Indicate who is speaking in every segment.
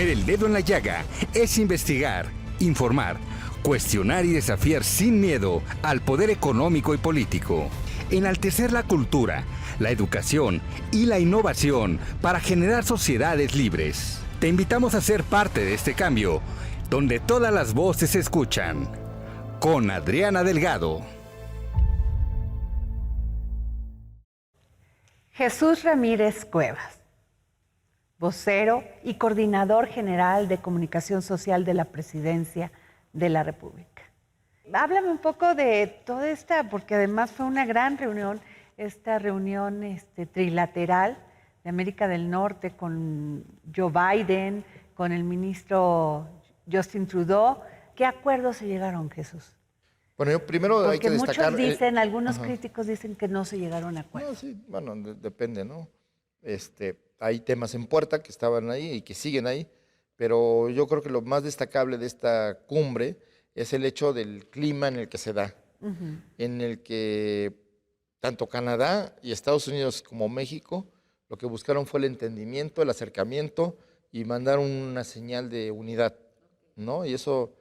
Speaker 1: Poner el dedo en la llaga es investigar, informar, cuestionar y desafiar sin miedo al poder económico y político. Enaltecer la cultura, la educación y la innovación para generar sociedades libres. Te invitamos a ser parte de este cambio, donde todas las voces se escuchan. Con Adriana Delgado.
Speaker 2: Jesús Ramírez Cuevas, vocero y coordinador general de comunicación social de la Presidencia de la República. Háblame un poco de toda esta, porque además fue una gran reunión, esta reunión trilateral de América del Norte con Joe Biden, con el ministro Justin Trudeau. ¿Qué acuerdos se llegaron, Jesús?
Speaker 3: Bueno, yo primero hay que destacar...
Speaker 2: Muchos dicen, algunos críticos dicen que no se llegaron a acuerdos.
Speaker 3: No, sí, bueno, depende, ¿no? Hay temas en puerta que estaban ahí y que siguen ahí, pero yo creo que lo más destacable de esta cumbre es el hecho del clima en el que se da, en el que tanto Canadá y Estados Unidos como México lo que buscaron fue el entendimiento, el acercamiento y mandar una señal de unidad, ¿no? Y eso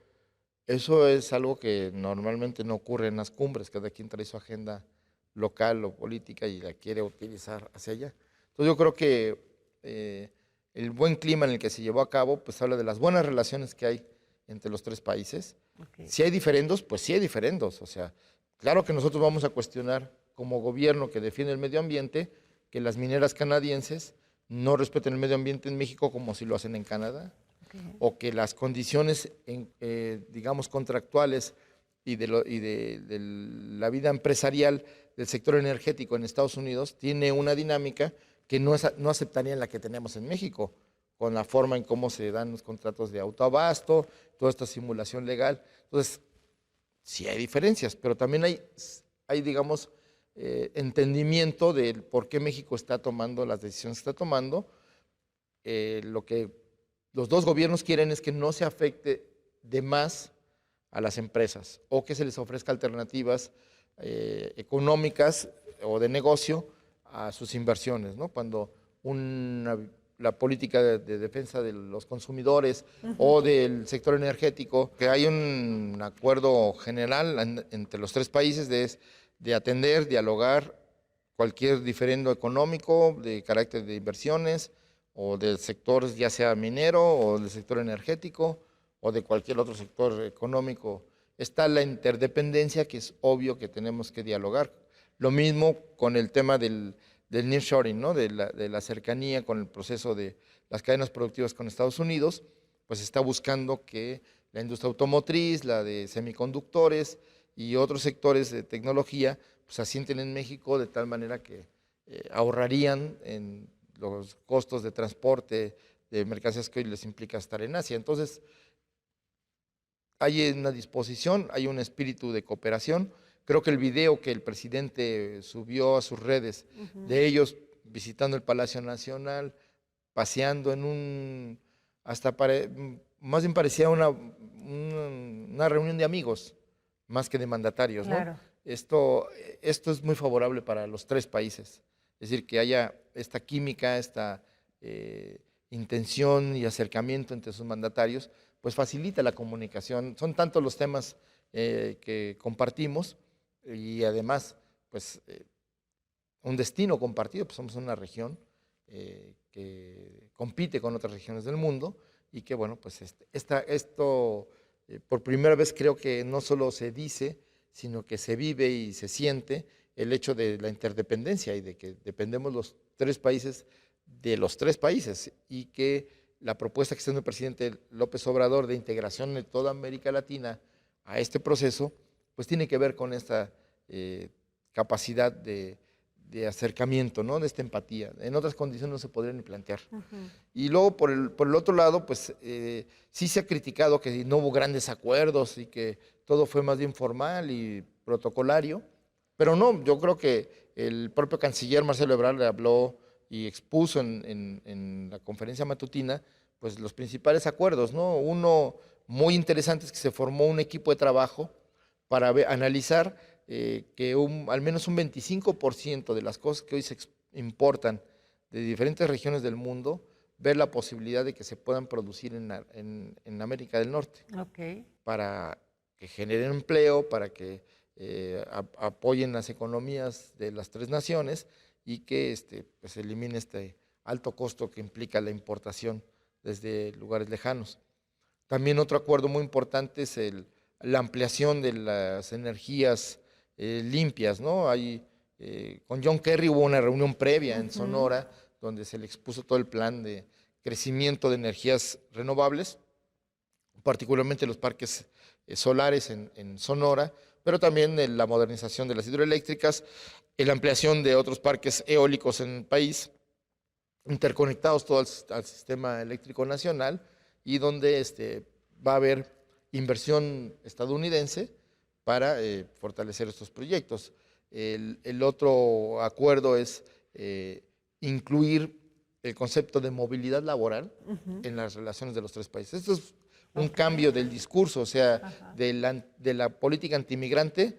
Speaker 3: es algo que normalmente no ocurre en las cumbres, cada quien trae su agenda local o política y la quiere utilizar hacia allá. Entonces yo creo que el buen clima en el que se llevó a cabo, pues habla de las buenas relaciones que hay entre los tres países. Okay. Si hay diferendos, pues sí hay diferendos. O sea, claro que nosotros vamos a cuestionar como gobierno que defiende el medio ambiente, que las mineras canadienses no respeten el medio ambiente en México como si lo hacen en Canadá. Okay. O que las condiciones, digamos, contractuales y de la vida empresarial del sector energético en Estados Unidos tiene una dinámica que no aceptarían la que tenemos en México, con la forma en cómo se dan los contratos de autoabasto, toda esta simulación legal. Entonces, sí hay diferencias, pero también hay digamos, entendimiento del por qué México está tomando las decisiones que está tomando. Lo que los dos gobiernos quieren es que no se afecte de más a las empresas o que se les ofrezca alternativas económicas o de negocio a sus inversiones, ¿no? Cuando la política de defensa de los consumidores o del sector energético, que hay un acuerdo general entre los tres países de atender, dialogar cualquier diferendo económico de carácter de inversiones o del sector ya sea minero o del sector energético o de cualquier otro sector económico. Está la interdependencia que es obvio que tenemos que dialogar. Lo mismo con el tema del nearshoring, ¿no? de la cercanía con el proceso de las cadenas productivas con Estados Unidos, pues está buscando que la industria automotriz, la de semiconductores y otros sectores de tecnología, pues asienten en México de tal manera que ahorrarían en los costos de transporte de mercancías que hoy les implica estar en Asia. Entonces, hay una disposición, hay un espíritu de cooperación. Creo que el video que el presidente subió a sus redes de ellos visitando el Palacio Nacional, paseando en más bien parecía una reunión de amigos, más que de mandatarios, claro. ¿No? Esto es muy favorable para los tres países. Es decir, que haya esta química, esta intención y acercamiento entre sus mandatarios, pues facilita la comunicación. Son tantos los temas que compartimos y además, pues, un destino compartido, pues somos una región que compite con otras regiones del mundo y que, bueno, pues esto por primera vez creo que no solo se dice, sino que se vive y se siente el hecho de la interdependencia y de que dependemos los tres países de los tres países y que la propuesta que está haciendo el presidente López Obrador de integración de toda América Latina a este proceso, pues tiene que ver con esta capacidad de acercamiento, ¿no? De esta empatía. En otras condiciones no se podría ni plantear. Y luego, por el otro lado, pues sí se ha criticado que no hubo grandes acuerdos y que todo fue más bien formal y protocolario, pero no, yo creo que el propio canciller Marcelo Ebrard le habló y expuso en la conferencia matutina pues los principales acuerdos, ¿no? Uno muy interesante es que se formó un equipo de trabajo para analizar que al menos un 25% de las cosas que hoy se importan de diferentes regiones del mundo ver la posibilidad de que se puedan producir en América del Norte,
Speaker 2: Ok.
Speaker 3: para que generen empleo, para que apoyen las economías de las tres naciones y que pues elimine este alto costo que implica la importación desde lugares lejanos. También otro acuerdo muy importante es la ampliación de las energías limpias, ¿no? Con John Kerry hubo una reunión previa en Sonora donde se le expuso todo el plan de crecimiento de energías renovables, particularmente los parques solares en Sonora, pero también la modernización de las hidroeléctricas, la ampliación de otros parques eólicos en el país, interconectados todos al sistema eléctrico nacional, y donde va a haber inversión estadounidense para fortalecer estos proyectos. El otro acuerdo es incluir el concepto de movilidad laboral en las relaciones de los tres países. Esto es un cambio del discurso, o sea, de la política antimigrante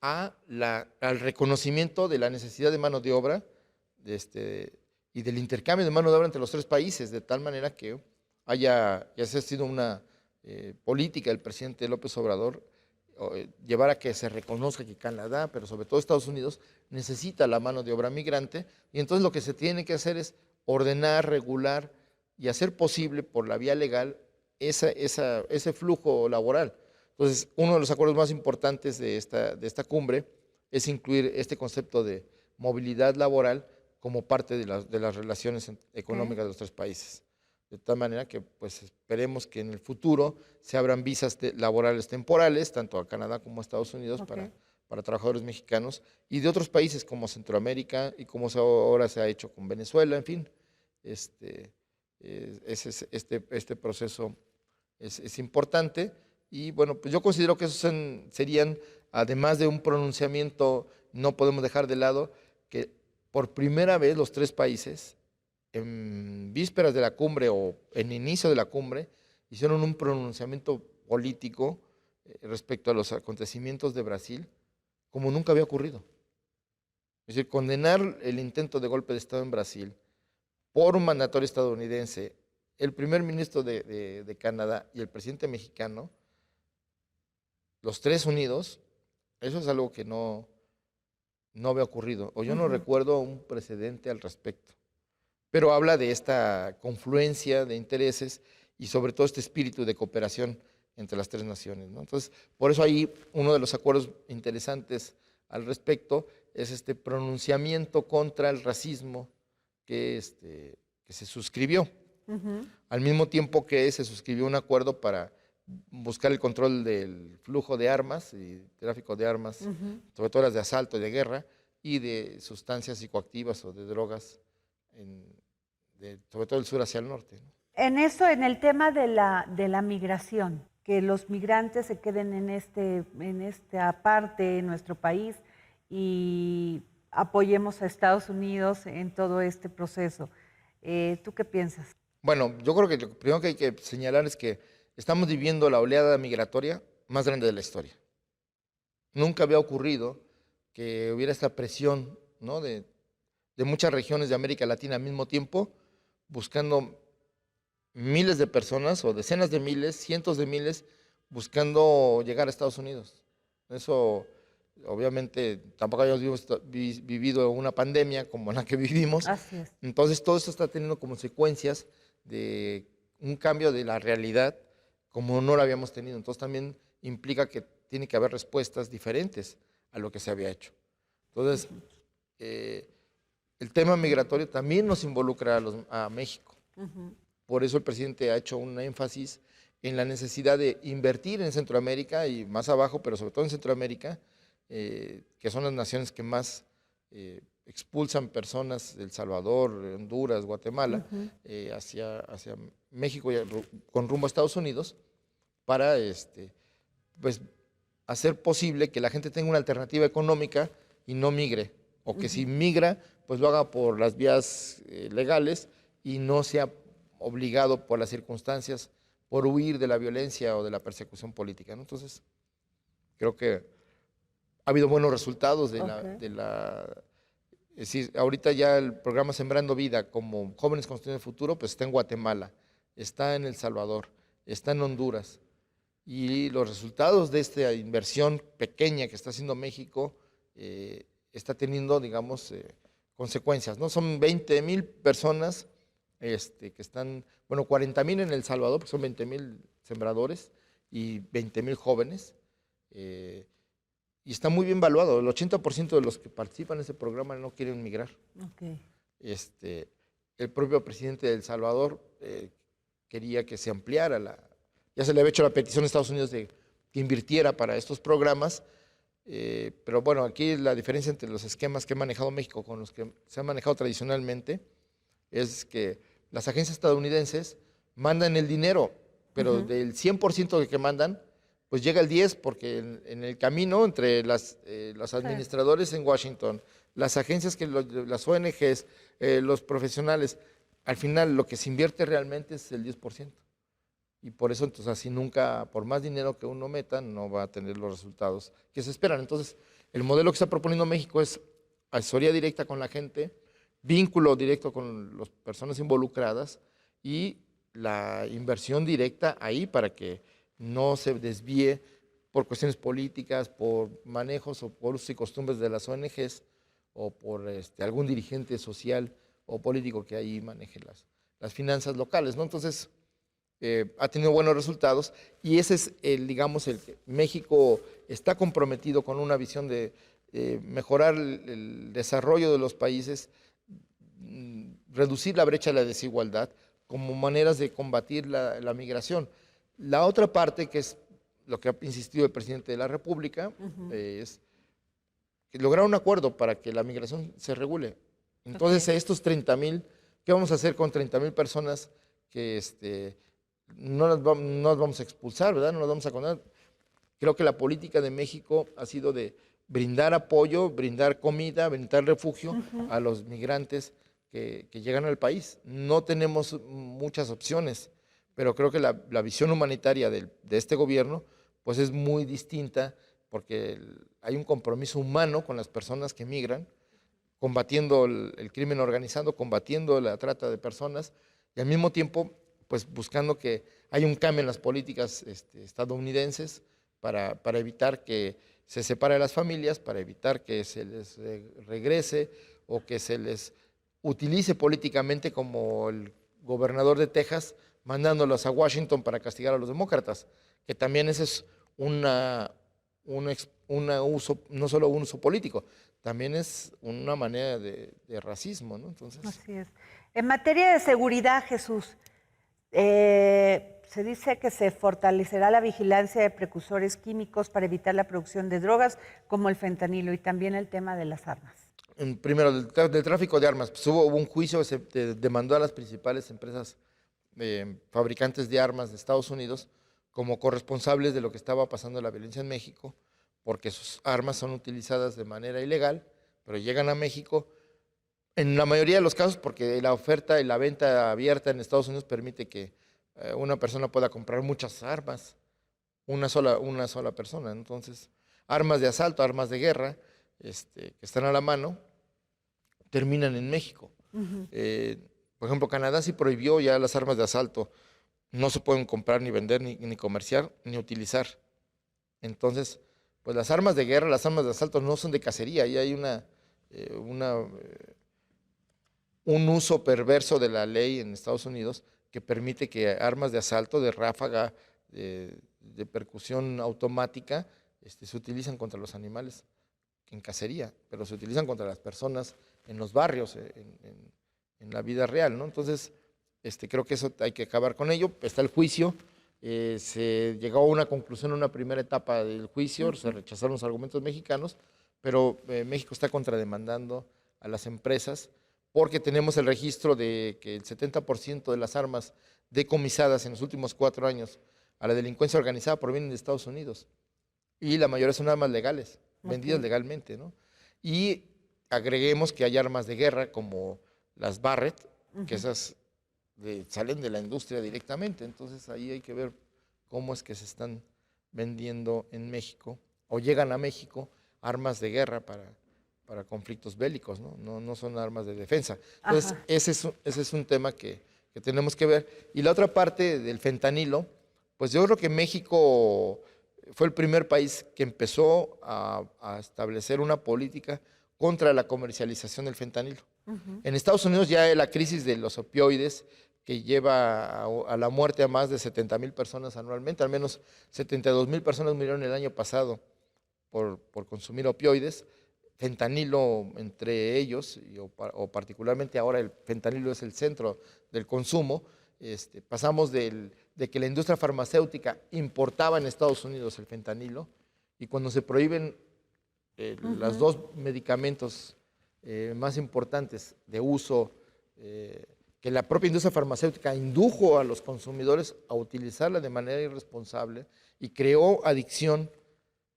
Speaker 3: al reconocimiento de la necesidad de mano de obra y del intercambio de mano de obra entre los tres países, de tal manera que ya se ha sido una política del presidente López Obrador, llevar a que se reconozca que Canadá, pero sobre todo Estados Unidos, necesita la mano de obra migrante, y entonces lo que se tiene que hacer es ordenar, regular y hacer posible por la vía legal ese flujo laboral. Entonces, uno de los acuerdos más importantes de esta cumbre es incluir este concepto de movilidad laboral como parte de las relaciones económicas de los tres países. De tal manera que pues esperemos que en el futuro se abran visas laborales temporales, tanto a Canadá como a Estados Unidos, para trabajadores mexicanos y de otros países como Centroamérica, y como ahora se ha hecho con Venezuela, en fin. Este proceso es importante, y bueno, pues yo considero que esos serían, además de un pronunciamiento, no podemos dejar de lado que por primera vez los tres países, en vísperas de la cumbre o en inicio de la cumbre, hicieron un pronunciamiento político respecto a los acontecimientos de Brasil, como nunca había ocurrido. Es decir, condenar el intento de golpe de Estado en Brasil por un mandatario estadounidense, el primer ministro de Canadá y el presidente mexicano, los tres unidos, eso es algo que no había ocurrido, o yo no recuerdo un precedente al respecto. Pero habla de esta confluencia de intereses y sobre todo este espíritu de cooperación entre las tres naciones, ¿no? Entonces, por eso ahí uno de los acuerdos interesantes al respecto es este pronunciamiento contra el racismo que se suscribió. Al mismo tiempo que se suscribió un acuerdo para buscar el control del flujo de armas y tráfico de armas, sobre todo las de asalto y de guerra, y de sustancias psicoactivas o de drogas, sobre todo del sur hacia el norte, ¿no?
Speaker 2: En eso, en el tema de la migración, que los migrantes se queden en esta parte, en nuestro país, y apoyemos a Estados Unidos en todo este proceso. ¿Tú qué piensas?
Speaker 3: Bueno, yo creo que lo primero que hay que señalar es que estamos viviendo la oleada migratoria más grande de la historia. Nunca había ocurrido que hubiera esta presión, ¿no?, de muchas regiones de América Latina al mismo tiempo, buscando miles de personas, o decenas de miles, cientos de miles, buscando llegar a Estados Unidos. Eso, obviamente, tampoco habíamos vivido una pandemia como la que vivimos.
Speaker 2: Así es.
Speaker 3: Entonces, todo esto está teniendo consecuencias de un cambio de la realidad como no lo habíamos tenido. Entonces, también implica que tiene que haber respuestas diferentes a lo que se había hecho. Entonces, el tema migratorio también nos involucra a México. Por eso el presidente ha hecho un énfasis en la necesidad de invertir en Centroamérica y más abajo, pero sobre todo en Centroamérica, que son las naciones que más expulsan personas, El Salvador, Honduras, Guatemala, hacia México y con rumbo a Estados Unidos, para pues, hacer posible que la gente tenga una alternativa económica y no migre, o que si migra, pues lo haga por las vías legales y no sea obligado por las circunstancias, por huir de la violencia o de la persecución política, ¿no? Entonces, creo que ha habido buenos resultados de Es decir, ahorita ya el programa Sembrando Vida como Jóvenes Construyendo el Futuro, pues está en Guatemala, está en El Salvador, está en Honduras. Y los resultados de esta inversión pequeña que está haciendo México está teniendo, digamos, consecuencias, ¿no? Son 20,000 personas que están, bueno, 40,000 en El Salvador, porque son 20,000 sembradores y 20,000 jóvenes. Y está muy bien valuado. El 80% de los que participan en ese programa no quieren migrar.
Speaker 2: Okay.
Speaker 3: El propio presidente de El Salvador quería que se ampliara ya se le había hecho la petición a Estados Unidos de que invirtiera para estos programas, pero bueno, aquí la diferencia entre los esquemas que ha manejado México con los que se han manejado tradicionalmente es que las agencias estadounidenses mandan el dinero, pero del 100% de que mandan, pues llega el 10%, porque en el camino entre los administradores en Washington, las agencias, las ONGs, los profesionales, al final lo que se invierte realmente es el 10%. Y por eso, entonces, así nunca, por más dinero que uno meta, no va a tener los resultados que se esperan. Entonces, el modelo que está proponiendo México es asesoría directa con la gente, vínculo directo con las personas involucradas y la inversión directa ahí para que no se desvíe por cuestiones políticas, por manejos o por usos y costumbres de las ONGs o por algún dirigente social o político que ahí maneje las finanzas locales, ¿no? Entonces, ha tenido buenos resultados y ese es, digamos, el que México está comprometido con una visión de mejorar el desarrollo de los países, reducir la brecha de la desigualdad como maneras de combatir la migración. La otra parte, que es lo que ha insistido el presidente de la República, es que lograr un acuerdo para que la migración se regule. Entonces, estos 30,000, ¿qué vamos a hacer con 30,000 personas que no las vamos a expulsar, ¿verdad? No las vamos a condenar. Creo que la política de México ha sido de brindar apoyo, brindar comida, brindar refugio a los migrantes que llegan al país. No tenemos muchas opciones, pero creo que la visión humanitaria de este gobierno pues es muy distinta, porque hay un compromiso humano con las personas que migran, combatiendo el crimen organizado, combatiendo la trata de personas y al mismo tiempo pues buscando que haya un cambio en las políticas estadounidenses para evitar que se separe las familias, para evitar que se les regrese o que se les utilice políticamente, como el gobernador de Texas mandándolos a Washington para castigar a los demócratas, que también ese es un uso, no solo un uso político, también es una manera de racismo, ¿no? Entonces,
Speaker 2: así es. En materia de seguridad, Jesús, se dice que se fortalecerá la vigilancia de precursores químicos para evitar la producción de drogas como el fentanilo y también el tema de las armas.
Speaker 3: Primero, del tráfico de armas. Pues hubo un juicio, se demandó a las principales empresas fabricantes de armas de Estados Unidos como corresponsables de lo que estaba pasando en la violencia en México, porque sus armas son utilizadas de manera ilegal, pero llegan a México. En la mayoría de los casos, porque la oferta y la venta abierta en Estados Unidos permite que una persona pueda comprar muchas armas, una sola persona. Entonces, armas de asalto, armas de guerra, que están a la mano, terminan en México. Por ejemplo, Canadá sí prohibió ya las armas de asalto. No se pueden comprar, ni vender, ni comerciar, ni utilizar. Entonces, pues las armas de guerra, las armas de asalto no son de cacería. Y hay un uso perverso de la ley en Estados Unidos que permite que armas de asalto, de ráfaga, de percusión automática, se utilizan contra los animales en cacería, pero se utilizan contra las personas en los barrios, en la vida real, ¿no? Entonces, creo que eso hay que acabar con ello. Está el juicio, se llegó a una conclusión en una primera etapa del juicio, se rechazaron los argumentos mexicanos, pero México está contrademandando a las empresas porque tenemos el registro de que el 70% de las armas decomisadas en los últimos 4 años a la delincuencia organizada provienen de Estados Unidos y la mayoría son armas legales, vendidas legalmente, ¿no? Y agreguemos que hay armas de guerra como las Barrett, que esas salen de la industria directamente. Entonces ahí hay que ver cómo es que se están vendiendo en México o llegan a México armas de guerra para conflictos bélicos, ¿no? No son armas de defensa. Entonces, ese es un tema que tenemos que ver. Y la otra parte del fentanilo, pues yo creo que México fue el primer país que empezó a establecer una política contra la comercialización del fentanilo. En Estados Unidos ya la crisis de los opioides, que lleva a la muerte a más de 70,000 personas anualmente, al menos 72,000 personas murieron el año pasado por consumir opioides, fentanilo entre ellos, o particularmente ahora el fentanilo es el centro del consumo. Pasamos de que la industria farmacéutica importaba en Estados Unidos el fentanilo, y cuando se prohíben los dos medicamentos más importantes de uso, que la propia industria farmacéutica indujo a los consumidores a utilizarla de manera irresponsable y creó adicción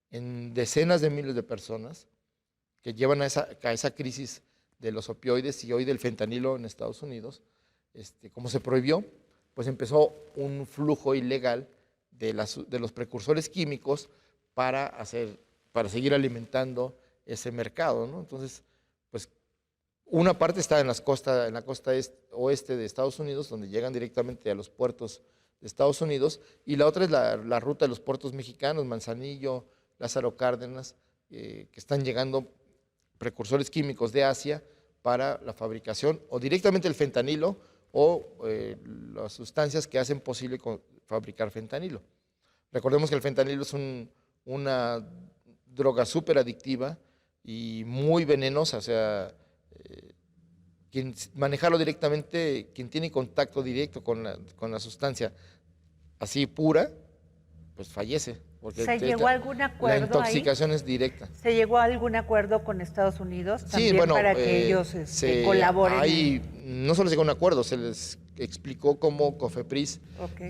Speaker 3: en decenas de miles de personas que llevan a esa crisis de los opioides y hoy del fentanilo en Estados Unidos. Como se prohibió, pues empezó un flujo ilegal de los precursores químicos para seguir alimentando ese mercado, ¿no? Entonces, pues una parte está en la costa oeste de Estados Unidos, donde llegan directamente a los puertos de Estados Unidos, y la otra es la ruta de los puertos mexicanos, Manzanillo, Lázaro Cárdenas, que están llegando precursores químicos de Asia para la fabricación o directamente el fentanilo o las sustancias que hacen posible fabricar fentanilo. Recordemos que el fentanilo es una droga súper adictiva y muy venenosa, o sea, manejarlo directamente, quien tiene contacto directo con la sustancia así pura, pues fallece. Porque
Speaker 2: ¿Se llegó a algún acuerdo
Speaker 3: la intoxicación
Speaker 2: ahí?
Speaker 3: es directa.
Speaker 2: ¿Se llegó a algún acuerdo con Estados Unidos también,
Speaker 3: Sí, bueno,
Speaker 2: para que ellos colaboren?
Speaker 3: No solo se llegó a un acuerdo, se les explicó cómo COFEPRIS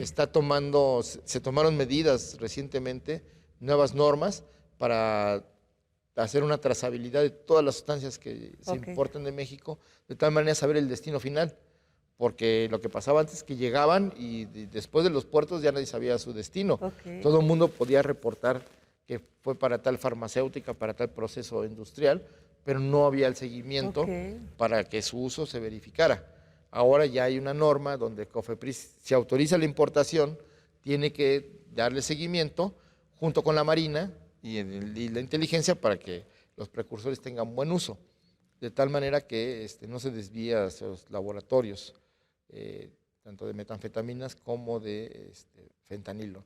Speaker 3: se tomaron medidas recientemente, nuevas normas para hacer una trazabilidad de todas las sustancias que se importan de México, de tal manera saber el destino final. Porque lo que pasaba antes es que llegaban y después de los puertos ya nadie sabía su destino. Todo el mundo podía reportar que fue para tal farmacéutica, para tal proceso industrial, pero no había el seguimiento para que su uso se verificara. Ahora ya hay una norma donde COFEPRIS, si autoriza la importación, tiene que darle seguimiento junto con la Marina y la inteligencia para que los precursores tengan buen uso, de tal manera que no se desvía hacia los laboratorios, tanto de metanfetaminas como de fentanilo.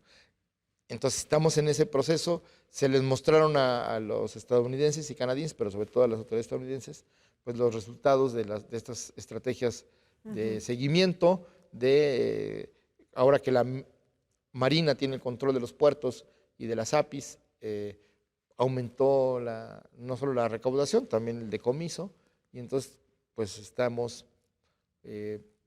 Speaker 3: Entonces estamos en ese proceso. Se les mostraron a los estadounidenses y canadienses, pero sobre todo a las autoridades estadounidenses, pues los resultados de estas estrategias de seguimiento, ahora que la Marina tiene el control de los puertos y de las APIs, aumentó no solo la recaudación, también el decomiso, y entonces pues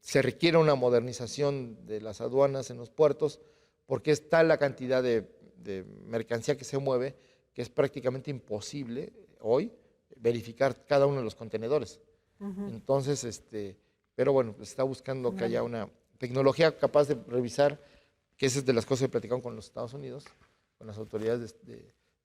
Speaker 3: se requiere una modernización de las aduanas en los puertos, porque es tal la cantidad de mercancía que se mueve que es prácticamente imposible hoy verificar cada uno de los contenedores. Entonces, pero bueno, se está buscando que haya una tecnología capaz de revisar, que esa es de las cosas que platicamos con los Estados Unidos, con las autoridades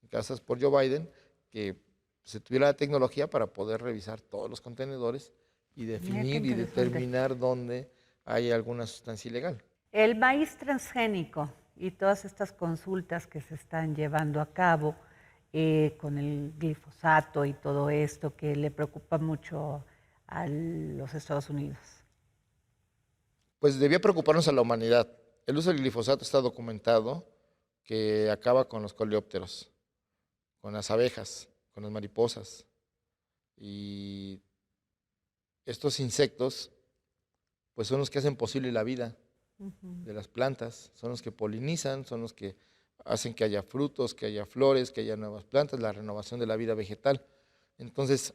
Speaker 3: encabezadas por Joe Biden, que se tuviera la tecnología para poder revisar todos los contenedores y definir y determinar dónde hay alguna sustancia ilegal.
Speaker 2: El maíz transgénico y todas estas consultas que se están llevando a cabo con el glifosato y todo esto que le preocupa mucho a los Estados Unidos.
Speaker 3: Pues debía preocuparnos a la humanidad. El uso del glifosato está documentado que acaba con los coleópteros, con las abejas, con las mariposas. Y estos insectos pues son los que hacen posible la vida de las plantas, son los que polinizan, son los que hacen que haya frutos, que haya flores, que haya nuevas plantas, la renovación de la vida vegetal. Entonces,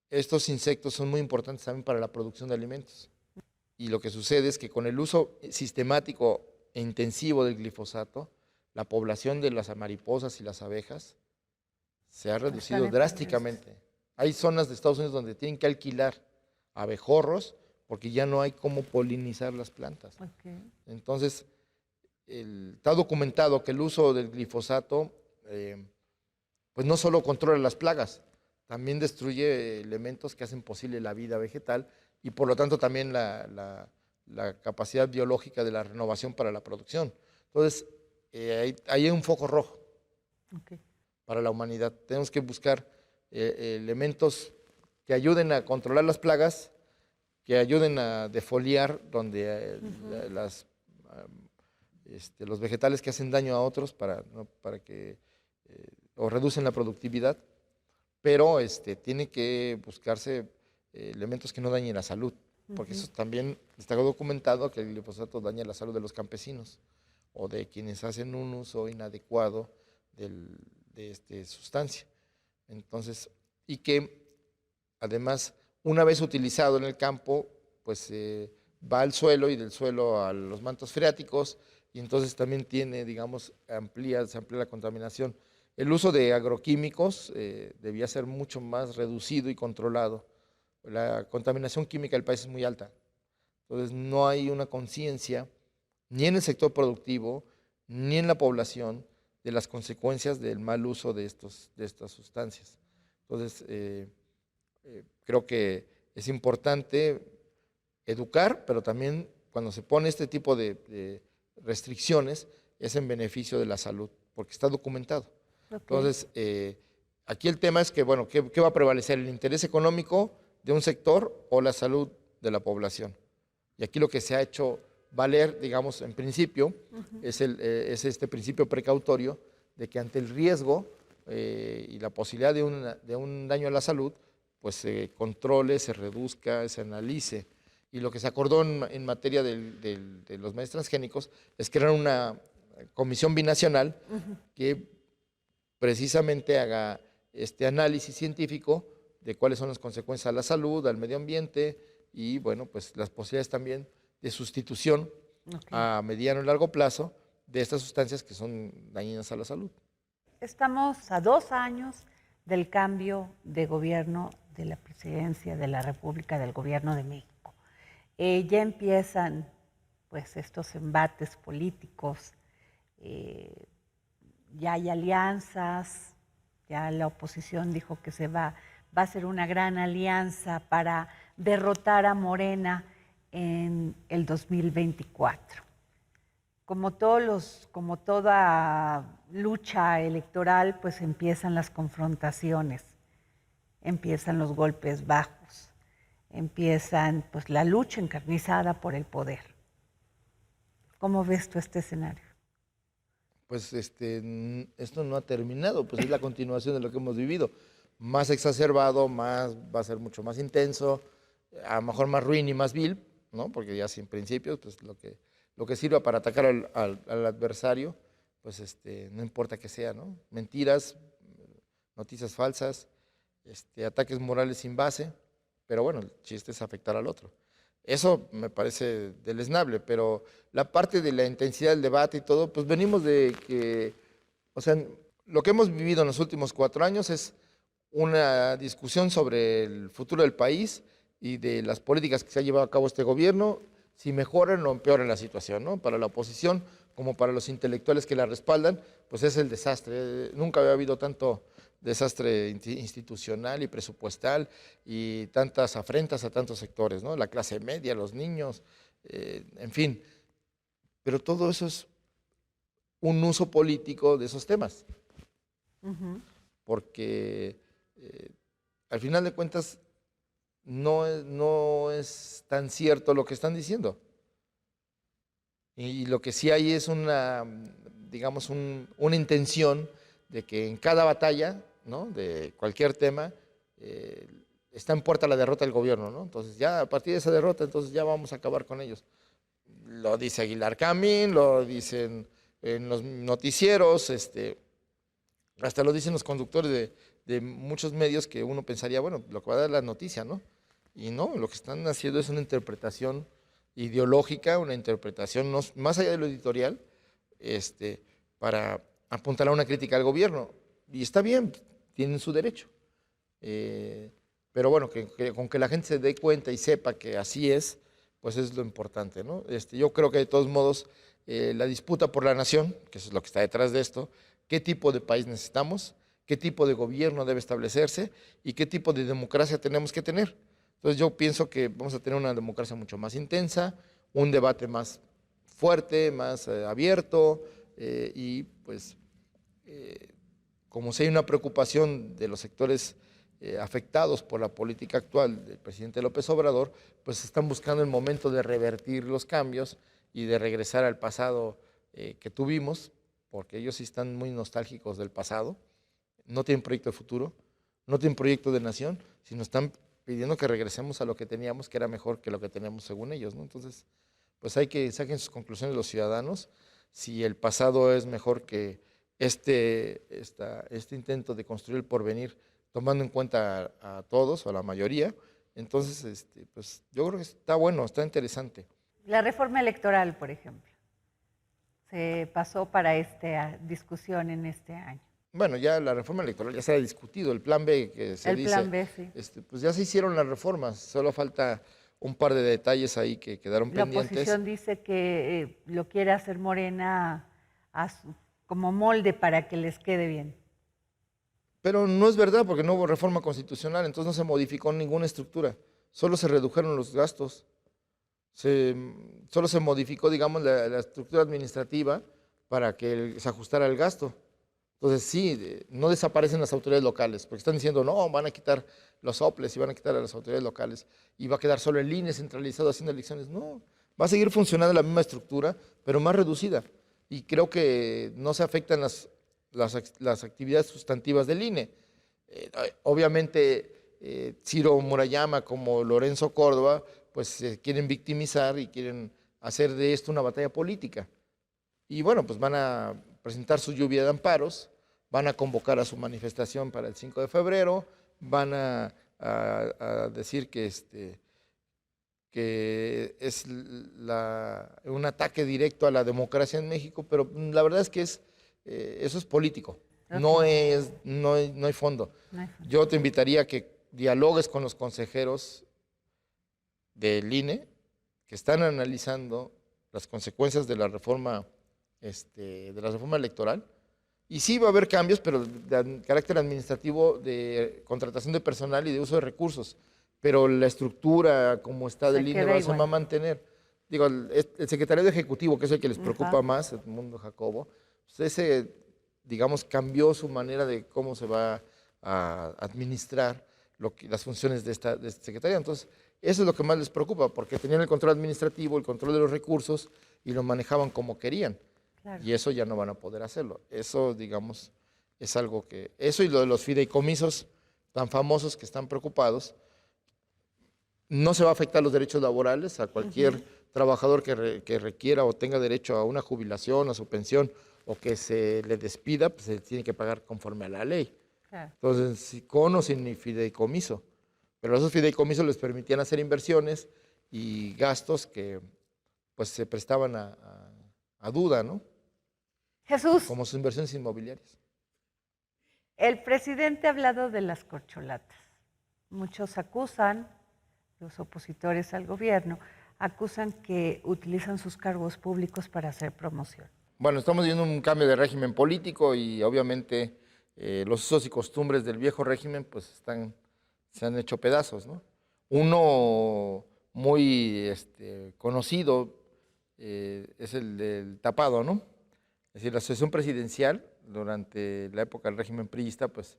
Speaker 3: estos insectos son muy importantes también para la producción de alimentos. Y lo que sucede es que con el uso sistemático e intensivo del glifosato, la población de las mariposas y las abejas se ha reducido drásticamente. Hay zonas de Estados Unidos donde tienen que alquilar abejorros porque ya no hay cómo polinizar las plantas. Entonces, está documentado que el uso del glifosato pues no solo controla las plagas, también destruye elementos que hacen posible la vida vegetal y por lo tanto también la capacidad biológica de la renovación para la producción. Entonces, ahí hay un foco rojo para la humanidad. Tenemos que buscar elementos que ayuden a controlar las plagas, que ayuden a defoliar donde los vegetales que hacen daño a otros para que o reducen la productividad, pero tiene que buscarse elementos que no dañen la salud, porque eso también está documentado que el glifosato daña la salud de los campesinos o de quienes hacen un uso inadecuado de esta sustancia. Entonces, y que además, una vez utilizado en el campo, pues va al suelo y del suelo a los mantos freáticos y entonces también tiene, digamos, se amplía la contaminación. El uso de agroquímicos debía ser mucho más reducido y controlado. La contaminación química del país es muy alta. Entonces no hay una conciencia ni en el sector productivo ni en la población de las consecuencias del mal uso de estas sustancias. Entonces creo que es importante educar, pero también cuando se pone este tipo de restricciones es en beneficio de la salud, porque está documentado. Entonces, aquí el tema es que, bueno, ¿qué va a prevalecer? ¿El interés económico de un sector o la salud de la población? Y aquí lo que se ha hecho valer, digamos, en principio, es este principio precautorio de que ante el riesgo y la posibilidad de un daño a la salud, pues se controle, se reduzca, se analice. Y lo que se acordó en materia de los maíz transgénicos es crear una comisión binacional que precisamente haga este análisis científico de cuáles son las consecuencias a la salud, al medio ambiente y, bueno, pues las posibilidades también de sustitución a mediano y largo plazo de estas sustancias que son dañinas a la salud.
Speaker 2: Estamos a 2 años del cambio de gobierno de la presidencia de la República, del gobierno de México. Ya empiezan pues estos embates políticos, ya hay alianzas, ya la oposición dijo que va a ser una gran alianza para derrotar a Morena en el 2024. Como toda lucha electoral, pues empiezan las confrontaciones, empiezan los golpes bajos, empiezan pues la lucha encarnizada por el poder. ¿Cómo ves tú este escenario?
Speaker 3: Pues esto no ha terminado, pues es la continuación de lo que hemos vivido. Más exacerbado, va a ser mucho más intenso, a lo mejor más ruin y más vil, ¿no? Porque ya sin principios, pues lo que sirva para atacar al adversario, pues no importa que sea, ¿no? Mentiras, noticias falsas, ataques morales sin base, pero bueno, el chiste es afectar al otro. Eso me parece deleznable, pero la parte de la intensidad del debate y todo, pues venimos de que, o sea, lo que hemos vivido en los últimos 4 años es una discusión sobre el futuro del país y de las políticas que se ha llevado a cabo este gobierno, si mejoran o empeoran la situación, ¿no? Para la oposición, como para los intelectuales que la respaldan, pues es el desastre. Nunca había habido tanto desastre institucional y presupuestal y tantas afrentas a tantos sectores, ¿no? La clase media, los niños, en fin. Pero todo eso es un uso político de esos temas. Porque al final de cuentas no es tan cierto lo que están diciendo. Y lo que sí hay es una intención de que en cada batalla, ¿no? De cualquier tema, está en puerta la derrota del gobierno, ¿no? Entonces ya a partir de esa derrota, entonces ya vamos a acabar con ellos. Lo dice Aguilar Camín, lo dicen en los noticieros, hasta lo dicen los conductores de muchos medios que uno pensaría, bueno, lo que va a dar la noticia, ¿no? Y no, lo que están haciendo es una interpretación ideológica, una interpretación más allá de lo editorial, para apuntalar una crítica al gobierno. Y está bien, tienen su derecho. Pero bueno, con que la gente se dé cuenta y sepa que así es, pues es lo importante, ¿no? Yo creo que de todos modos, la disputa por la nación, que eso es lo que está detrás de esto, qué tipo de país necesitamos, qué tipo de gobierno debe establecerse y qué tipo de democracia tenemos que tener. Entonces yo pienso que vamos a tener una democracia mucho más intensa, un debate más fuerte, más abierto y pues como si hay una preocupación de los sectores afectados por la política actual del presidente López Obrador, pues están buscando el momento de revertir los cambios y de regresar al pasado que tuvimos, porque ellos sí están muy nostálgicos del pasado, no tienen proyecto de futuro, no tienen proyecto de nación, sino están pidiendo que regresemos a lo que teníamos, que era mejor que lo que tenemos según ellos, ¿no? Entonces, pues hay que saquen sus conclusiones los ciudadanos, si el pasado es mejor que este intento de construir el porvenir, tomando en cuenta a todos o a la mayoría, entonces, pues yo creo que está bueno, está interesante.
Speaker 2: La reforma electoral, por ejemplo, se pasó para esta discusión en este año.
Speaker 3: Bueno, ya la reforma electoral ya se ha discutido, el plan B que se dice.
Speaker 2: El plan B, sí.
Speaker 3: Pues ya se hicieron las reformas, solo falta un par de detalles ahí que quedaron pendientes.
Speaker 2: La oposición dice que lo quiere hacer Morena como molde para que les quede bien.
Speaker 3: Pero no es verdad, porque no hubo reforma constitucional, entonces no se modificó ninguna estructura, solo se redujeron los gastos, solo se modificó, digamos, la estructura administrativa para que se ajustara el gasto. Entonces sí, no desaparecen las autoridades locales, porque están diciendo, no, van a quitar los OPLES y van a quitar a las autoridades locales y va a quedar solo el INE centralizado haciendo elecciones. No, va a seguir funcionando la misma estructura, pero más reducida. Y creo que no se afectan las actividades sustantivas del INE. Obviamente, Ciro Murayama como Lorenzo Córdoba, pues quieren victimizar y quieren hacer de esto una batalla política. Y bueno, pues van a presentar su lluvia de amparos, van a convocar a su manifestación para el 5 de febrero, van a decir que es un ataque directo a la democracia en México, pero la verdad es que eso es político, okay. No hay fondo. No hay fondo. Yo te invitaría a que dialogues con los consejeros del INE que están analizando las consecuencias de la reforma electoral. Y sí va a haber cambios, pero de carácter administrativo, de contratación de personal y de uso de recursos. Pero la estructura como está del INE se va a mantener. Digo, el secretario Ejecutivo, que es el que les preocupa más, Edmundo Jacobo, pues ese, digamos, cambió su manera de cómo se va a administrar las funciones de esta secretaría. Entonces, eso es lo que más les preocupa, porque tenían el control administrativo, el control de los recursos y lo manejaban como querían. Claro. Y eso ya no van a poder hacerlo. Eso, digamos, es algo que... Eso y lo de los fideicomisos tan famosos que están preocupados, no se va a afectar los derechos laborales a cualquier trabajador que requiera o tenga derecho a una jubilación, a su pensión, o que se le despida, pues se tiene que pagar conforme a la ley. Claro. Entonces, con o sin fideicomiso. Pero esos fideicomisos les permitían hacer inversiones y gastos que pues se prestaban a duda, ¿no?
Speaker 2: Jesús.
Speaker 3: Como sus inversiones inmobiliarias.
Speaker 2: El presidente ha hablado de las corcholatas. Muchos acusan, los opositores al gobierno, acusan que utilizan sus cargos públicos para hacer promoción.
Speaker 3: Bueno, estamos viendo un cambio de régimen político y obviamente los usos y costumbres del viejo régimen pues se han hecho pedazos, ¿no? Uno muy conocido es el del tapado, ¿no? Es decir, la sucesión presidencial durante la época del régimen priista, pues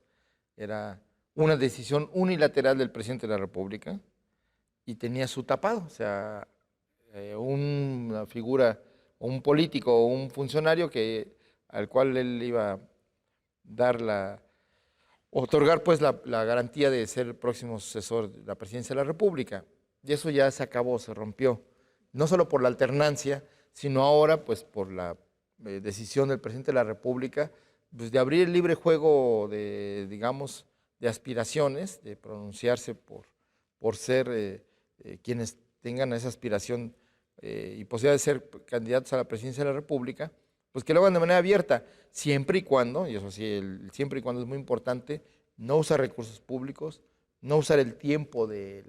Speaker 3: era una decisión unilateral del presidente de la República y tenía su tapado, o sea, una figura, un político o un funcionario al cual él iba a dar otorgar pues la garantía de ser el próximo sucesor de la presidencia de la República. Y eso ya se acabó, se rompió, no solo por la alternancia, sino ahora pues por la decisión del presidente de la República, pues de abrir el libre juego de, digamos, de aspiraciones, de pronunciarse por ser quienes tengan esa aspiración y posibilidad de ser candidatos a la presidencia de la República, pues que lo hagan de manera abierta, siempre y cuando, y eso sí, siempre y cuando es muy importante, no usar recursos públicos, no usar el tiempo de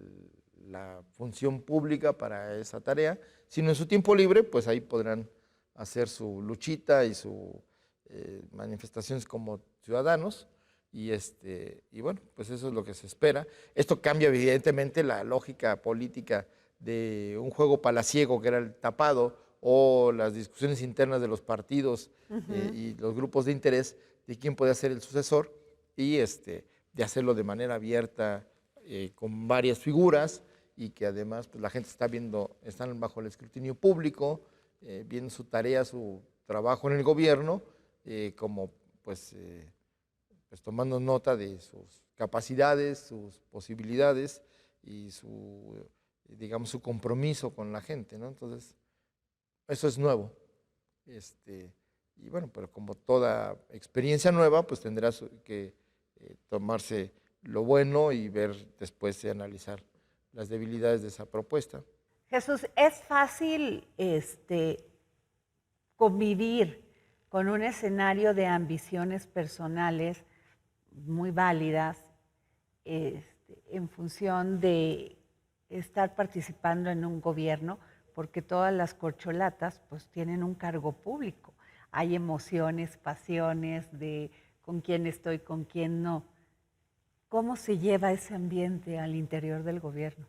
Speaker 3: la función pública para esa tarea, sino en su tiempo libre, pues ahí podrán hacer su luchita y sus manifestaciones como ciudadanos, y bueno, pues eso es lo que se espera. Esto cambia evidentemente la lógica política de un juego palaciego que era el tapado, o las discusiones internas de los partidos y los grupos de interés de quién puede ser el sucesor, y de hacerlo de manera abierta, con varias figuras, y que además pues, la gente está viendo, están bajo el escrutinio público, viendo su tarea, su trabajo en el gobierno, como pues tomando nota de sus capacidades, sus posibilidades y digamos, su compromiso con la gente, ¿no? Entonces, eso es nuevo. Y bueno, pero como toda experiencia nueva, pues tendrás que tomarse lo bueno y ver después de analizar las debilidades de esa propuesta.
Speaker 2: Jesús, ¿es fácil convivir con un escenario de ambiciones personales muy válidas en función de estar participando en un gobierno? Porque todas las corcholatas pues tienen un cargo público. Hay emociones, pasiones de con quién estoy, con quién no. ¿Cómo se lleva ese ambiente al interior del gobierno?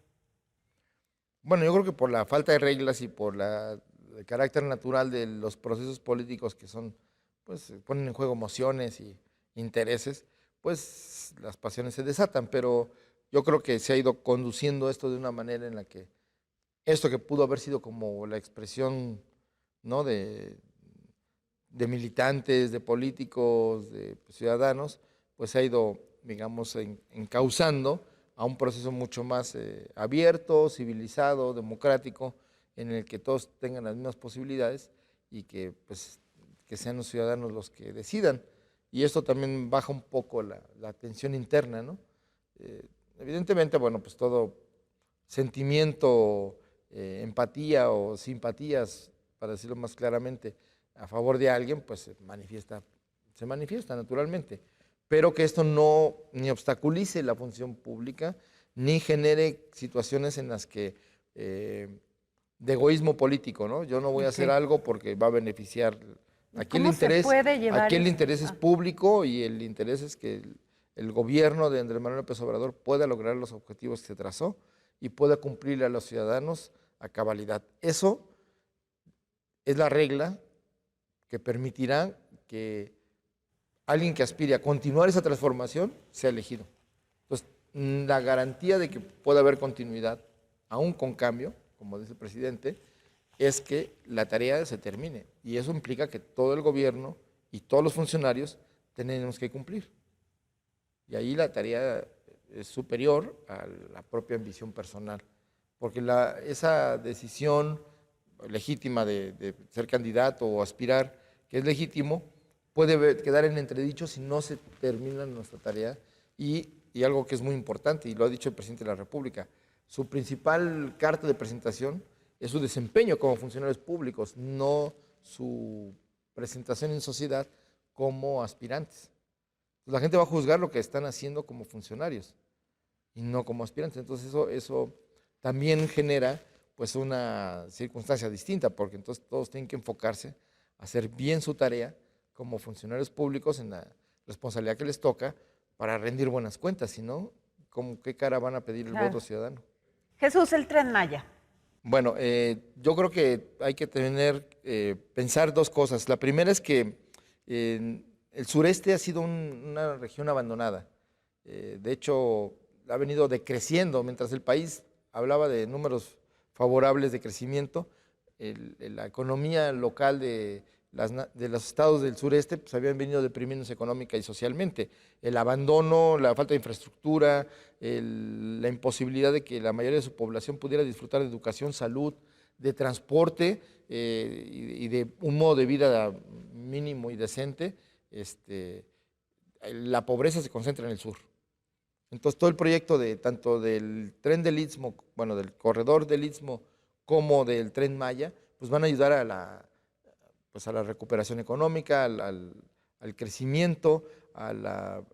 Speaker 3: Bueno, yo creo que por la falta de reglas y por el carácter natural de los procesos políticos que son, pues ponen en juego emociones y intereses, pues las pasiones se desatan, pero yo creo que se ha ido conduciendo esto de una manera en la que esto que pudo haber sido como la expresión, ¿no?, de militantes, de políticos, de ciudadanos, pues se ha ido, digamos, encauzando a un proceso mucho más abierto, civilizado, democrático, en el que todos tengan las mismas posibilidades y que, pues, que sean los ciudadanos los que decidan. Y esto también baja un poco la tensión interna, ¿no? Evidentemente, bueno, pues todo sentimiento, empatía o simpatías, para decirlo más claramente, a favor de alguien, pues se manifiesta naturalmente, pero que esto no ni obstaculice la función pública, ni genere situaciones en las que de egoísmo político, ¿no? Yo no voy a hacer algo porque va a beneficiar. Aquí el interés es público, y el interés es que el gobierno de Andrés Manuel López Obrador pueda lograr los objetivos que se trazó y pueda cumplirle a los ciudadanos a cabalidad. Eso es la regla que permitirá que alguien que aspire a continuar esa transformación sea elegido. Entonces, la garantía de que pueda haber continuidad, aún con cambio, como dice el presidente, es que la tarea se termine. Y eso implica que todo el gobierno y todos los funcionarios tenemos que cumplir. Y ahí la tarea es superior a la propia ambición personal. Porque esa decisión legítima de ser candidato o aspirar, que es legítimo, puede quedar en entredicho si no se termina nuestra tarea. Y algo que es muy importante, y lo ha dicho el presidente de la República, su principal carta de presentación es su desempeño como funcionarios públicos, no su presentación en sociedad como aspirantes. La gente va a juzgar lo que están haciendo como funcionarios y no como aspirantes. Entonces eso también genera pues una circunstancia distinta, porque entonces todos tienen que enfocarse a hacer bien su tarea como funcionarios públicos en la responsabilidad que les toca para rendir buenas cuentas, si no, ¿qué cara van a pedir el voto ciudadano?
Speaker 2: Jesús, el Tren Maya.
Speaker 3: Bueno, yo creo que hay que pensar dos cosas. La primera es que el sureste ha sido una región abandonada. De hecho, ha venido decreciendo. Mientras el país hablaba de números favorables de crecimiento, la economía local de los estados del sureste pues habían venido deprimiéndose económica y socialmente. El abandono, la falta de infraestructura, la imposibilidad de que la mayoría de su población pudiera disfrutar de educación, salud, de transporte y de un modo de vida mínimo y decente. La pobreza se concentra en el sur. Entonces todo el proyecto tanto del tren del Istmo, bueno, del corredor del Istmo, como del Tren Maya, pues van a ayudar a la recuperación económica, al crecimiento, a la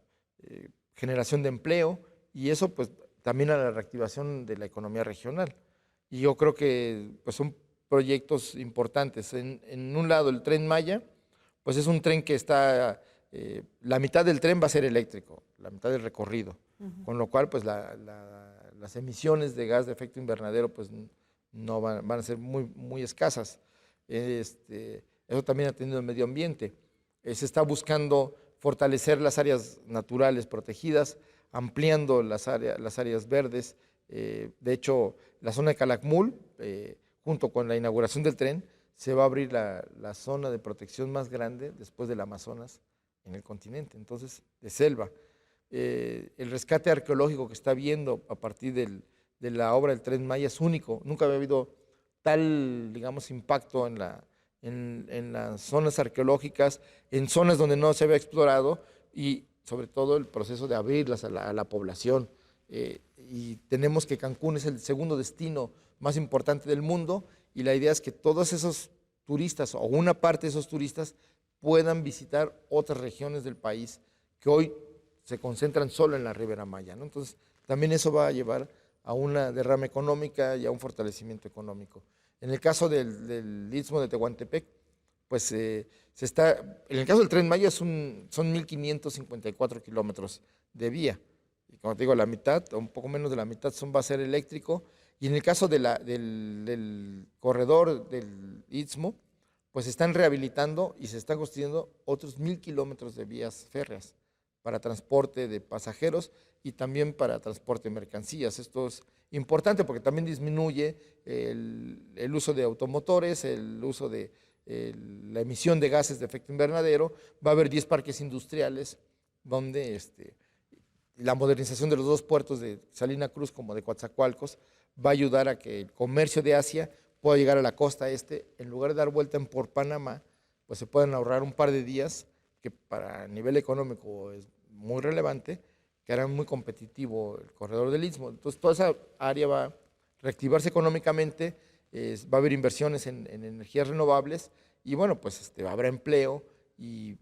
Speaker 3: generación de empleo, y eso pues también a la reactivación de la economía regional. Y yo creo que pues son proyectos importantes. En un lado, el Tren Maya, pues es un tren que está la mitad del tren va a ser eléctrico, la mitad del recorrido, con lo cual pues las emisiones de gas de efecto invernadero pues no van a ser muy escasas. Eso también atendiendo el medio ambiente. Se está buscando fortalecer las áreas naturales protegidas, ampliando las áreas verdes. De hecho, la zona de Calakmul, junto con la inauguración del tren, se va a abrir la zona de protección más grande después del Amazonas en el continente, entonces, de selva. El rescate arqueológico que está viendo a partir de la obra del Tren Maya es único. Nunca había habido tal, digamos, impacto en las zonas arqueológicas, en zonas donde no se había explorado y sobre todo el proceso de abrirlas a la población. Y tenemos que Cancún es el segundo destino más importante del mundo y la idea es que todos esos turistas o una parte de esos turistas puedan visitar otras regiones del país que hoy se concentran solo en la Ribera Maya, ¿no? Entonces, también eso va a llevar a una derrama económica y a un fortalecimiento económico. En el caso del Istmo de Tehuantepec, pues en el caso del Tren Maya son 1.554 kilómetros de vía. Y como te digo, la mitad, o un poco menos de la mitad, va a ser eléctrico. Y en el caso del corredor del Istmo, pues se están rehabilitando y se están construyendo otros 1.000 kilómetros de vías férreas para transporte de pasajeros y también para transporte de mercancías. Esto es importante porque también disminuye el uso de automotores, el uso de la emisión de gases de efecto invernadero. Va a haber 10 parques industriales donde la modernización de los dos puertos de Salina Cruz como de Coatzacoalcos va a ayudar a que el comercio de Asia pueda llegar a la costa en lugar de dar vuelta por Panamá, pues se pueden ahorrar un par de días que para nivel económico es muy relevante, que harán muy competitivo el corredor del Istmo. Entonces toda esa área va a reactivarse económicamente, va a haber inversiones en energías renovables y bueno, pues habrá empleo y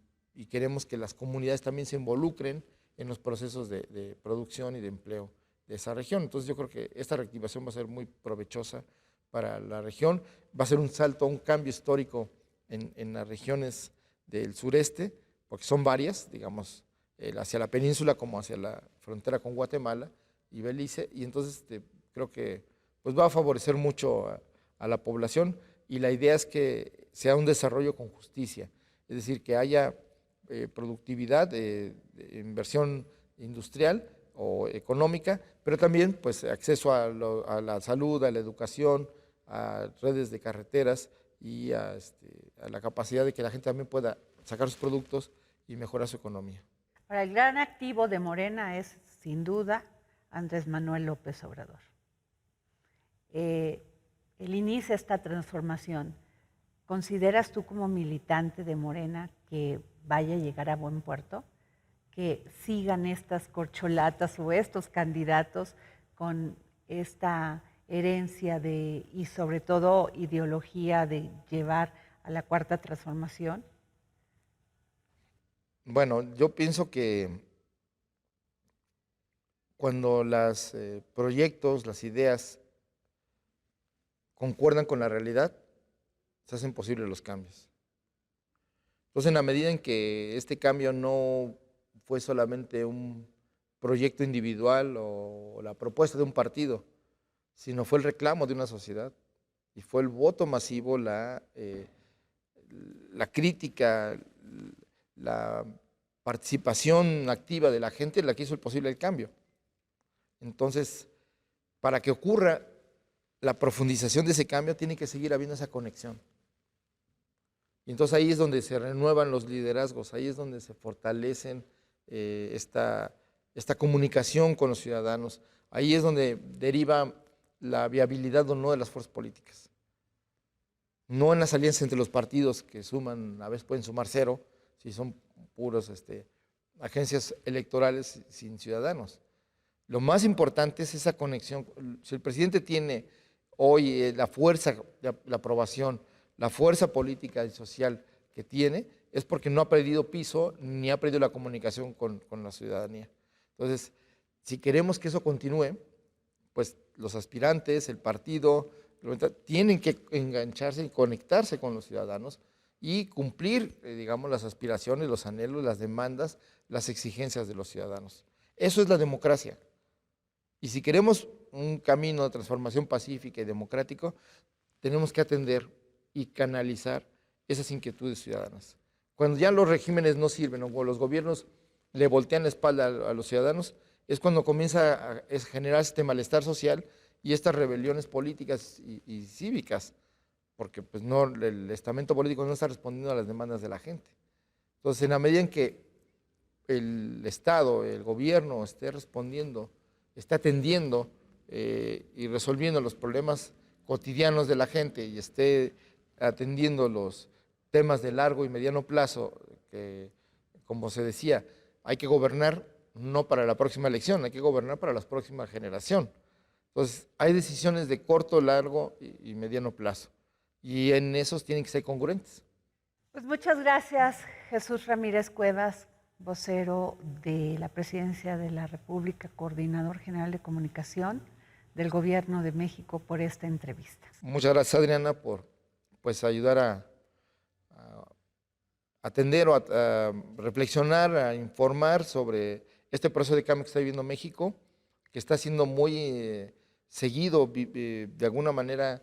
Speaker 3: queremos que las comunidades también se involucren en los procesos de producción y de empleo de esa región. Entonces yo creo que esta reactivación va a ser muy provechosa para la región, va a ser un salto, un cambio histórico en las regiones del sureste, porque son varias, digamos, hacia la península como hacia la frontera con Guatemala y Belice, y entonces creo que pues va a favorecer mucho a la población y la idea es que sea un desarrollo con justicia, es decir, que haya productividad, inversión industrial o económica, pero también pues acceso a la salud, a la educación, a redes de carreteras y a la capacidad de que la gente también pueda sacar sus productos y mejorar su economía.
Speaker 2: Ahora, el gran activo de Morena es, sin duda, Andrés Manuel López Obrador. Él inicia esta transformación. ¿Consideras tú como militante de Morena que vaya a llegar a buen puerto? Que sigan estas corcholatas o estos candidatos con esta herencia y sobre todo ideología de llevar a la cuarta transformación?
Speaker 3: Bueno, yo pienso que cuando los proyectos, las ideas concuerdan con la realidad, se hacen posibles los cambios. Entonces, en la medida en que este cambio no fue solamente un proyecto individual o la propuesta de un partido, sino fue el reclamo de una sociedad y fue el voto masivo, la crítica, la participación activa de la gente la que hizo posible el cambio. Entonces, para que ocurra la profundización de ese cambio, tiene que seguir habiendo esa conexión. Y entonces ahí es donde se renuevan los liderazgos, ahí es donde se fortalecen esta comunicación con los ciudadanos, ahí es donde deriva la viabilidad o no de las fuerzas políticas. No en las alianzas entre los partidos que suman, a veces pueden sumar 0, si son puros agencias electorales sin ciudadanos. Lo más importante es esa conexión. Si el presidente tiene hoy la fuerza de la aprobación, la fuerza política y social que tiene, es porque no ha perdido piso ni ha perdido la comunicación con la ciudadanía. Entonces, si queremos que eso continúe, pues los aspirantes, el partido, tienen que engancharse y conectarse con los ciudadanos y cumplir, digamos, las aspiraciones, los anhelos, las demandas, las exigencias de los ciudadanos. Eso es la democracia. Y si queremos un camino de transformación pacífica y democrático, tenemos que atender y canalizar esas inquietudes ciudadanas. Cuando ya los regímenes no sirven o los gobiernos le voltean la espalda a los ciudadanos, es cuando comienza a generar este malestar social y estas rebeliones políticas y cívicas, porque pues no, el estamento político no está respondiendo a las demandas de la gente. Entonces, en la medida en que el Estado, el gobierno esté respondiendo, esté atendiendo y resolviendo los problemas cotidianos de la gente y esté atendiendo los temas de largo y mediano plazo, que, como se decía, hay que gobernar no para la próxima elección, hay que gobernar para la próxima generación. Entonces, hay decisiones de corto, largo y mediano plazo, y en esos tienen que ser congruentes.
Speaker 2: Pues muchas gracias, Jesús Ramírez Cuevas, vocero de la Presidencia de la República, coordinador general de comunicación del Gobierno de México, por esta entrevista.
Speaker 3: Muchas gracias, Adriana, por pues ayudar a atender o a reflexionar, a informar sobre este proceso de cambio que está viviendo México, que está siendo muy seguido. De alguna manera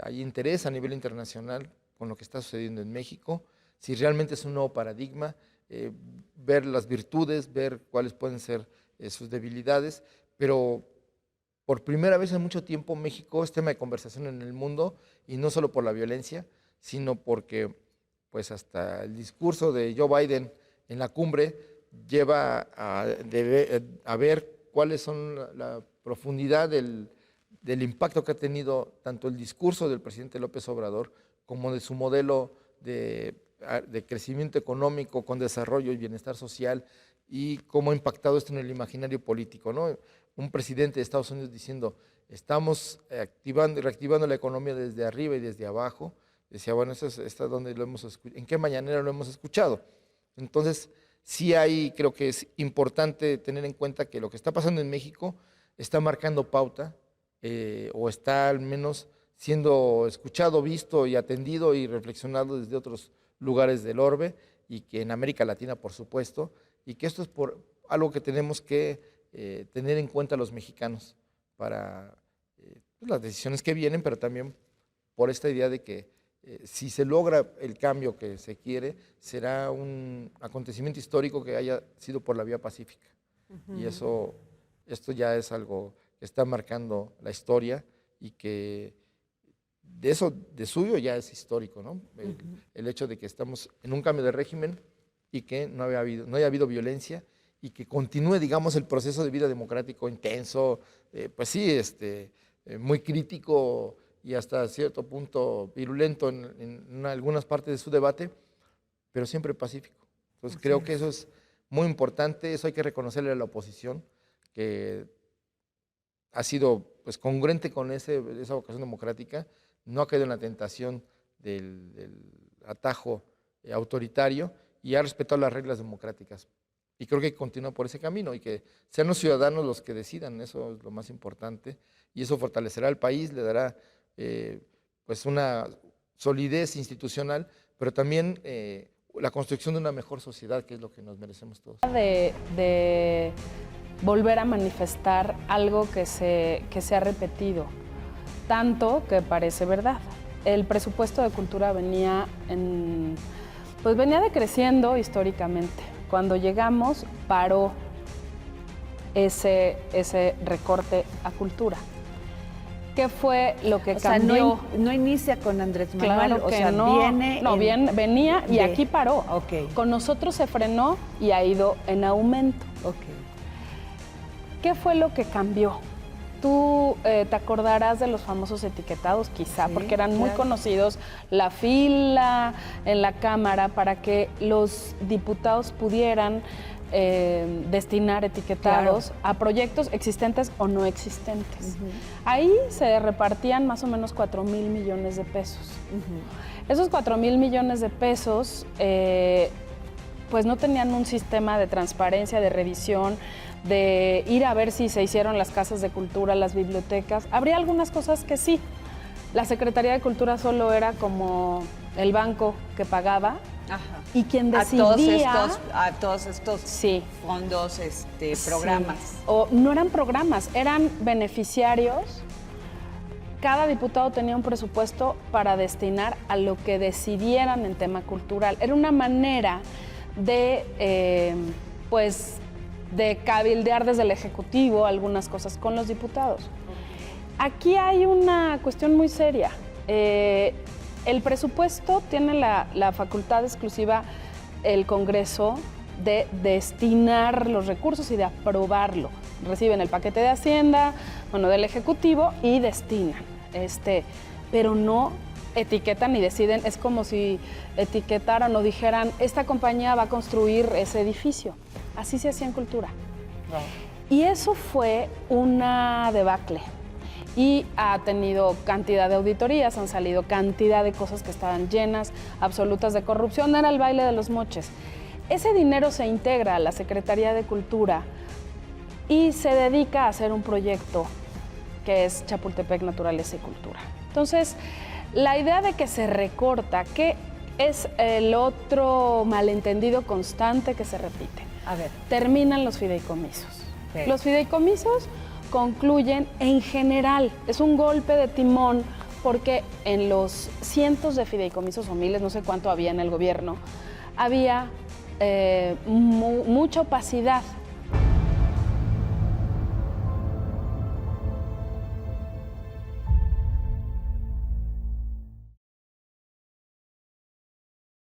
Speaker 3: hay interés a nivel internacional con lo que está sucediendo en México, si realmente es un nuevo paradigma, ver las virtudes, ver cuáles pueden ser sus debilidades, pero por primera vez en mucho tiempo México es tema de conversación en el mundo, y no solo por la violencia, sino porque pues hasta el discurso de Joe Biden en la cumbre lleva a ver cuáles son la profundidad del impacto que ha tenido tanto el discurso del presidente López Obrador como de su modelo de crecimiento económico con desarrollo y bienestar social, y cómo ha impactado esto en el imaginario político, ¿no? Un presidente de Estados Unidos diciendo, estamos reactivando la economía desde arriba y desde abajo. Decía, bueno, esto es donde lo hemos escuchado, ¿en qué mañanera lo hemos escuchado? Entonces, sí creo que es importante tener en cuenta que lo que está pasando en México está marcando pauta, o está al menos siendo escuchado, visto y atendido y reflexionado desde otros lugares del orbe, y que en América Latina, por supuesto, y que esto es por algo que tenemos que tener en cuenta los mexicanos para las decisiones que vienen, pero también por esta idea de que si se logra el cambio que se quiere, será un acontecimiento histórico que haya sido por la vía pacífica. Y esto ya es algo que está marcando la historia, y que de suyo ya es histórico, ¿no? El hecho de que estamos en un cambio de régimen y que no haya habido violencia, y que continúe, digamos, el proceso de vida democrático intenso, pues sí, muy crítico y hasta cierto punto virulento en algunas partes de su debate, pero siempre pacífico. Entonces creo que eso es muy importante, eso hay que reconocerle a la oposición, que ha sido pues congruente con esa vocación democrática, no ha caído en la tentación del atajo autoritario, y ha respetado las reglas democráticas. Y creo que continúa por ese camino, y que sean los ciudadanos los que decidan, eso es lo más importante, y eso fortalecerá al país, le dará pues una solidez institucional, pero también la construcción de una mejor sociedad, que es lo que nos merecemos todos.
Speaker 4: De volver a manifestar algo que se ha repetido, tanto que parece verdad. El presupuesto de cultura venía decreciendo históricamente. Cuando llegamos, paró ese recorte a cultura. ¿Qué fue lo que cambió?
Speaker 2: No inicia con Andrés Manuel,
Speaker 4: claro que no, venía y aquí paró.
Speaker 2: Okay.
Speaker 4: Con nosotros se frenó y ha ido en aumento.
Speaker 2: Okay.
Speaker 4: ¿Qué fue lo que cambió? Tú te acordarás de los famosos etiquetados, quizá,
Speaker 2: sí,
Speaker 4: porque eran muy conocidos, la fila en la Cámara para que los diputados pudieran destinar etiquetados a proyectos existentes o no existentes. Ahí se repartían más o menos 4,000 millones de pesos. Esos 4,000 millones de pesos pues no tenían un sistema de transparencia, de revisión, de ir a ver si se hicieron las casas de cultura, las bibliotecas. Habría algunas cosas que sí. La Secretaría de Cultura solo era como el banco que pagaba
Speaker 5: Ajá.
Speaker 4: y quien decidía
Speaker 5: A todos estos
Speaker 4: sí,
Speaker 5: fondos, programas.
Speaker 4: sí. O no eran programas, eran beneficiarios. Cada diputado tenía un presupuesto para destinar a lo que decidieran en tema cultural. Era una manera de, pues, de cabildear desde el Ejecutivo algunas cosas con los diputados. Aquí hay una cuestión muy seria. El presupuesto tiene la facultad exclusiva el Congreso de destinar los recursos y de aprobarlo. Reciben el paquete de Hacienda, del Ejecutivo y destinan. Pero no etiquetan ni deciden. Es como si etiquetaran o dijeran, esta compañía va a construir ese edificio. Así se hacía en cultura. Wow. Y eso fue una debacle. Y ha tenido cantidad de auditorías, han salido cantidad de cosas que estaban llenas, absolutas de corrupción. Era el baile de los moches. Ese dinero se integra a la Secretaría de Cultura y se dedica a hacer un proyecto que es Chapultepec Naturaleza y Cultura. Entonces, la idea de que se recorta, que es el otro malentendido constante que se repite.
Speaker 2: A ver.
Speaker 4: Terminan los fideicomisos.
Speaker 2: Okay.
Speaker 4: Los fideicomisos concluyen en general, es un golpe de timón porque en los cientos de fideicomisos o miles, no sé cuánto había en el gobierno, había mucha opacidad.